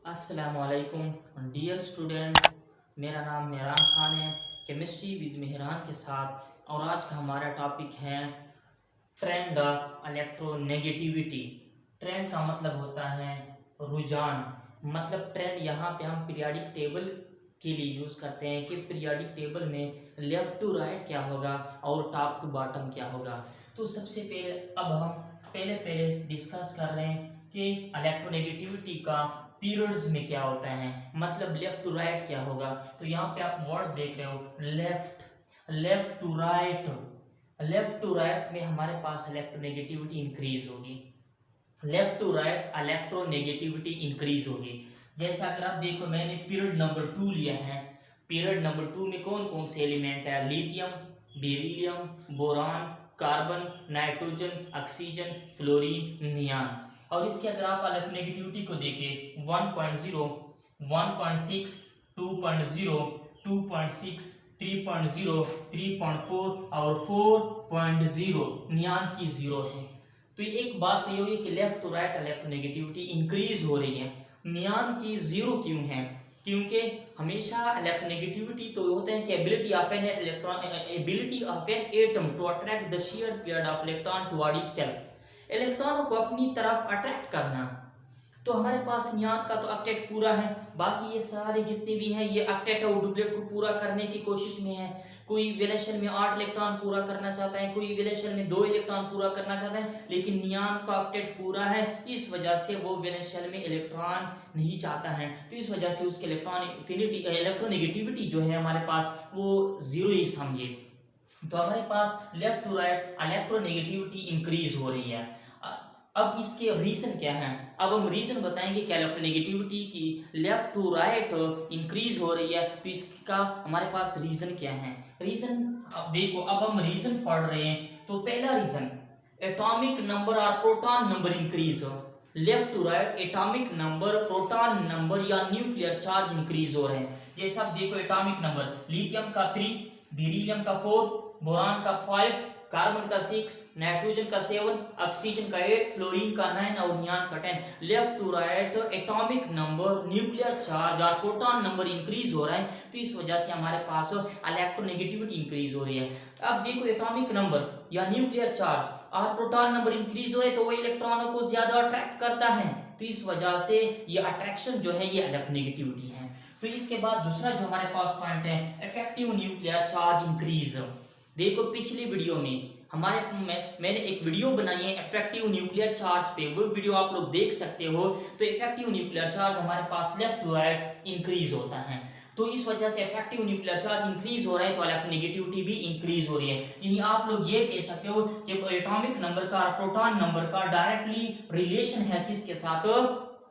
अस्सलामुअलैकुम dear student, मेरा नाम मेहरान खान है। केमिस्ट्री विद मेहरान के साथ, और आज का हमारा टॉपिक है ट्रेंड ऑफ इलेक्ट्रोनेगेटिविटी। ट्रेंड का मतलब होता है रुझान। मतलब ट्रेंड यहाँ पे हम पीरियोडिक टेबल के लिए यूज़ करते हैं कि पीरियोडिक टेबल में लेफ़्ट टू राइट क्या होगा और टॉप टू बॉटम क्या होगा। तो सबसे पहले अब हम पहले डिस्कस कर रहे हैं कि इलेक्ट्रोनेगेटिविटी का पीरियड्स में क्या होता है, मतलब लेफ्ट टू राइट क्या होगा। तो यहाँ पे आप वर्ड्स देख रहे हो, left to right. Left to right में हमारे पास इलेक्ट्रोनेगेटिविटी इंक्रीज होगी। Left to right electronegativity increase होगी। जैसा अगर आप देखो, मैंने पीरियड नंबर 2 लिया है। पीरियड नंबर 2 में कौन कौन से एलिमेंट है? Lithium, beryllium, boron, carbon, nitrogen, oxygen, fluorine, neon. और इसके अगर आप इलेक्ट्रोनेगेटिविटी को देखें 1.0, 1.6, 2.0, 2.6, 3.0, 3.4 और 4.0 नियान की 0 है। तो एक बात तो ये होगी कि left to right electronegativity increase हो रही है। नियान की 0 क्यों है? क्योंकि हमेशा इलेक्ट्रोनेगेटिविटी तो होते हैं कि ability of an atom to attract the shared pair of electron toward itself. इलेक्ट्रॉनों को अपनी तरफ अट्रैक्ट करना। तो हमारे पास नियान का तो ऑक्टेट पूरा है, बाकी ये सारे जितने भी हैं ये ऑक्टेट और डुप्लेट को पूरा करने की कोशिश में है। कोई वैलेंशन में 8 इलेक्ट्रॉन पूरा करना चाहता है, कोई वैलेंशन में 2 इलेक्ट्रॉन पूरा करना चाहता है, लेकिन नियान का ऑक्टेट पूरा है। इस वजह से वो वैलेंशन में इलेक्ट्रॉन नहीं चाहता है, तो इस वजह से उसके इलेक्ट्रोनेगेटिविटी जो है हमारे पास वो 0 ही समझे। तो हमारे पास left to right electronegativity increase हो रही है। अब इसके रीजन क्या है? अब हम रीजन बताएंगे कि इलेक्ट्रोनेगेटिविटी की लेफ्ट टू राइट इंक्रीज हो रही है, तो इसका हमारे पास रीजन क्या है? रीजन अब देखो, अब हम रीजन पढ़ रहे हैं। तो पहला रीजन, एटॉमिक नंबर और proton number increase. Left to right atomic number, proton number या न्यूक्लियर चार्ज इंक्रीज हो रहे हैं। जैसे आप देखो, एटॉमिक नंबर लिथियम का 3, बेरिलियम का 4, बोरान का 5, कार्बन का 6, नाइट्रोजन का 7, ऑक्सीजन का 8, फ्लोरीन का 9 और नियान का 10। Left to right atomic number, nuclear charge और प्रोटॉन नंबर इंक्रीज हो रहा है, तो इस वजह से हमारे पास इलेक्ट्रोनेगेटिविटी इंक्रीज हो रही है। अब देखो, एटॉमिक नंबर या न्यूक्लियर चार्ज और प्रोटॉन नंबर इंक्रीज हो रहे, तो वो इलेक्ट्रॉनों को ज्यादा अट्रैक्ट करता है, तो इस वजह से ये अट्रैक्शन जो है ये इलेक्ट्रोनेगेटिविटी है। तो इसके बाद दूसरा जो हमारे पास पॉइंट है, इफेक्टिव न्यूक्लियर चार्ज इंक्रीज। देखो, पिछली वीडियो में मैंने एक वीडियो बनाई है इफेक्टिव न्यूक्लियर चार्ज पे, वो वीडियो आप लोग देख सकते हो। तो इफेक्टिव न्यूक्लियर चार्ज हमारे पास लेफ्ट टू राइट इंक्रीज होता है, तो इस वजह से इफेक्टिव न्यूक्लियर चार्ज इंक्रीज हो रहा है, तो इलेक्ट्रोनेगेटिविटी भी इंक्रीज हो रही है। यानी आप लोग ये कह सकते हो कि एटॉमिक नंबर का प्रोटॉन नंबर का डायरेक्टली रिलेशन है किसके साथ?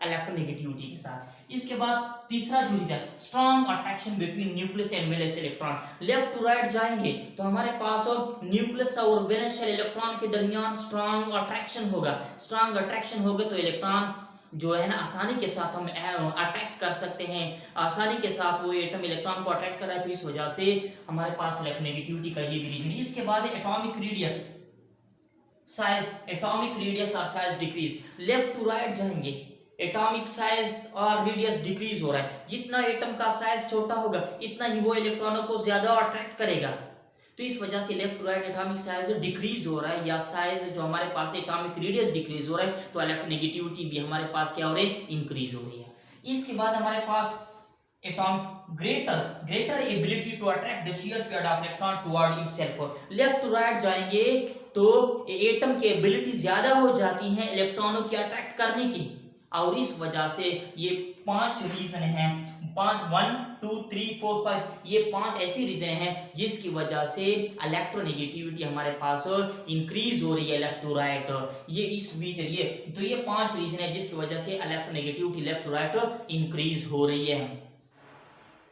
इलेक्ट्रोनेगेटिविटी के साथ। इसके बाद तीसरा जो reason, strong attraction between nucleus and valence electron. Left to right जाएंगे तो हमारे पास न्यूक्लियस और वैलेंस इलेक्ट्रॉन के दरमियान स्ट्रॉन्ग अट्रैक्शन होगा। स्ट्रॉन्ग अट्रैक्शन होगा तो इलेक्ट्रॉन जो है ना आसानी के साथ हम अट्रैक्ट कर सकते हैं, आसानी के साथ वो एटम इलेक्ट्रॉन को अट्रैक्ट कर रहा है, तो इस वजह से हमारे पास इलेक्ट्रोनेगेटिविटी का ये भी रीजन। इसके बाद atomic radius size, atomic radius और size decrease. Left to right जाएंगे, एटॉमिक साइज और रेडियस डिक्रीज हो रहा है। जितना एटम का साइज छोटा होगा इतना ही वो इलेक्ट्रॉनों को ज्यादा अट्रैक्ट करेगा, तो इस वजह से left to right atomic size decrease हो रहा है, या साइज जो हमारे पास एटॉमिक रेडियस डिक्रीज हो रहा है, तो इलेक्ट्रोनेगेटिविटी भी हमारे पास क्या हो रही है? इंक्रीज हो रही है। इसके बाद हमारे पास atomic greater ability to attract the share pair of electron toward itself. Left to right जाएंगे तो एटम की एबिलिटी ज्यादा हो जाती है इलेक्ट्रॉनों की अट्रैक्ट करने की, और इस वजह से ये 5 रीजन हैं, 5 1 2 3 4 5, ये 5 ऐसी रीजन हैं जिसकी वजह से इलेक्ट्रोनेगेटिविटी हमारे पास इंक्रीज हो रही है लेफ्ट टू राइट। ये इस बीच ये तो ये 5 रीजन है जिसकी वजह से electronegativity left to right increase हो रही है।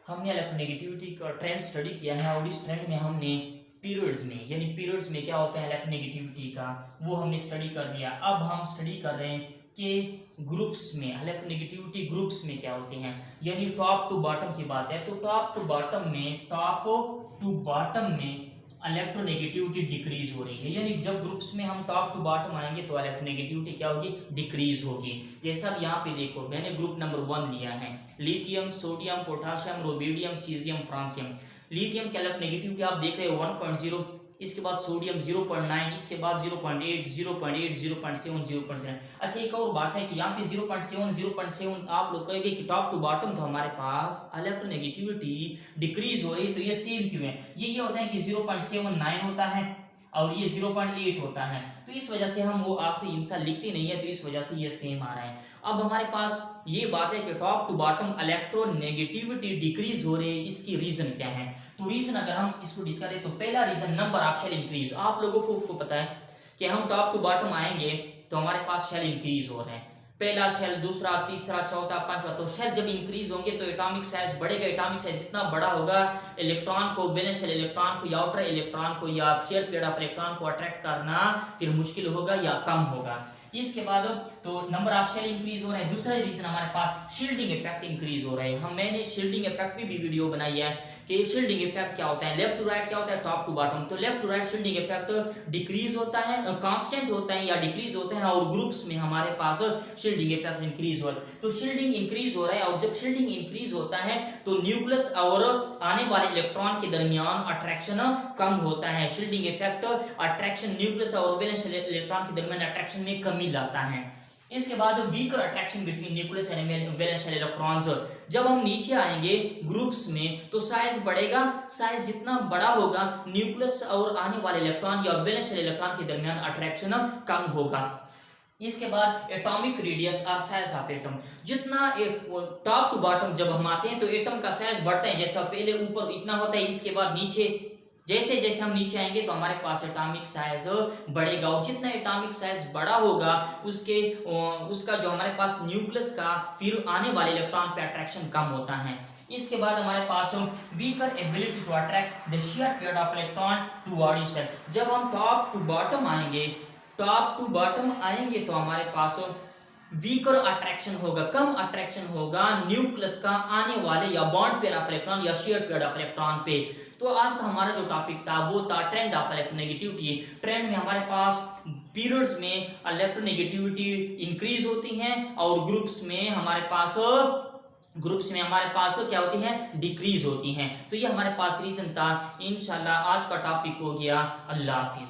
हमने इलेक्ट्रोनेगेटिविटी का ट्रेंड स्टडी किया है, और इस ट्रेंड में हमने पीरियड्स में, यानी पीरियड्स में क्या होता है इलेक्ट्रोनेगेटिविटी का, वो हमने स्टडी कर लिया। अब हम स्टडी कर रहे हैं कि ग्रुप्स में इलेक्ट्रोनेगेटिविटी ग्रुप्स में क्या होते हैं, यानी टॉप टू बॉटम की बात है। तो टॉप टू बॉटम में इलेक्ट्रोनेगेटिविटी डिक्रीज हो रही है, यानी जब ग्रुप्स में हम टॉप टू बॉटम आएंगे तो इलेक्ट्रोनेगेटिविटी क्या होगी, डिक्रीज होगी। जैसा अब यहाँ पे देखो मैंने ग्रुप नंबर 1 लिया है, lithium, sodium, potassium, rubidium, caesium, francium. Lithium की इलेक्ट्रोनेगेटिविटी आप देख रहे हो 1.0, इसके बाद सोडियम 0.9, इसके बाद 0.8, 0.8, 0.7, 0.7। अच्छा एक और बात है कि यहाँ पे 0.7, 0.7 आप लोग कहेंगे कि टॉप टू बॉटम तो हमारे पास इलेक्ट्रोनेगेटिविटी डिक्रीज हो रही है, तो ये सेम क्यों है? ये होता है कि 0.79 होता है और ये 0.8 होता है, तो इस वजह से हम वो आखिरी इंसान लिखते नहीं है, तो इस वजह से ये सेम आ रहा है। अब हमारे पास ये बात है कि top to bottom electronegativity decrease हो रही है, इसकी रीजन क्या है? तो रीजन अगर हम इसको डिस्कस करें तो पहला reason number of shell increase. आप लोगों को पता है कि हम टॉप टू बॉटम आएंगे तो हमारे पास शेल इंक्रीज हो रहे हैं, पहला शेल, दूसरा, तीसरा, चौथा, पांचवा। तो शेल जब इंक्रीज होंगे तो एटॉमिक साइज बढ़ेगा, एटॉमिक साइज जितना बड़ा होगा इलेक्ट्रॉन को, वैलेंस शेल इलेक्ट्रॉन को या आउटर इलेक्ट्रॉन को या शेयर पेयर ऑफ इलेक्ट्रॉन को अट्रैक्ट करना फिर मुश्किल होगा या कम होगा। इसके बाद तो नंबर ऑफ शेल इंक्रीज हो रहे हैं। दूसरा रीजन हमारे पास शील्डिंग इफेक्ट इंक्रीज हो रहे हैं। मैंने शील्डिंग इफेक्ट भी वीडियो बनाई है कि शील्डिंग इफेक्ट क्या होता है, लेफ्ट टू राइट क्या होता है, टॉप टू बॉटम। तो left to right shielding effect decrease होता है, कांस्टेंट होता है या डिक्रीज होते हैं, और ग्रुप्स में हमारे पास शील्डिंग इफेक्ट इंक्रीज हो रहा है। तो शील्डिंग इंक्रीज हो रहा है, और जब शील्डिंग इंक्रीज होता है तो न्यूक्लियस और आने वाले इलेक्ट्रॉन के दरमियान अट्रैक्शन कम होता है। शील्डिंग इफेक्ट अट्रैक्शन न्यूक्लियस और वैलेंस इलेक्ट्रॉन के दरमियान अट्रैक्शन में कमी लाता है। इसके बाद weaker attraction between nucleus and valence electrons. जब हम नीचे आएंगे ग्रुप्स में तो साइज बढ़ेगा, साइज जितना बड़ा होगा न्यूक्लियस और आने वाले इलेक्ट्रॉन या वैलेंस इलेक्ट्रॉन के दरमियान अट्रैक्शन कम होगा। इसके बाद एटॉमिक रेडियस और साइज ऑफ एटम, जितना टॉप टू बॉटम जब हम आते हैं तो एटम का साइज बढ़ता है, जैसा पहले ऊपर इतना होता है, इसके बाद नीचे जैसे जैसे हम नीचे आएंगे तो हमारे पास एटॉमिक साइज बढ़ेगा, और जितना एटॉमिक साइज बड़ा होगा उसका जो हमारे पास न्यूक्लियस का फिर आने वाले इलेक्ट्रॉन पे अट्रैक्शन कम होता है। इसके बाद हमारे पास weaker ability to attract the share pair of electron toward itself. जब हम टॉप टू बॉटम आएंगे तो हमारे पास वीकर अट्रैक्शन होगा, कम अट्रैक्शन होगा न्यूक्लियस का आने वाले या बॉन्ड पेयर ऑफ इलेक्ट्रॉन या शेयर पेयर ऑफ इलेक्ट्रॉन पे। तो आज का हमारा जो टॉपिक था वो था ट्रेंड ऑफ इलेक्ट्रोनेगेटिविटी। ट्रेंड में हमारे पास पीरियड्स में इलेक्ट्रोनेगेटिविटी इंक्रीज होती है और ग्रुप्स में हमारे पास क्या होती है, डिक्रीज होती हैं। तो ये हमारे पास रीजन था। इंशाल्लाह आज का टॉपिक हो गया। अल्लाह हाफिज।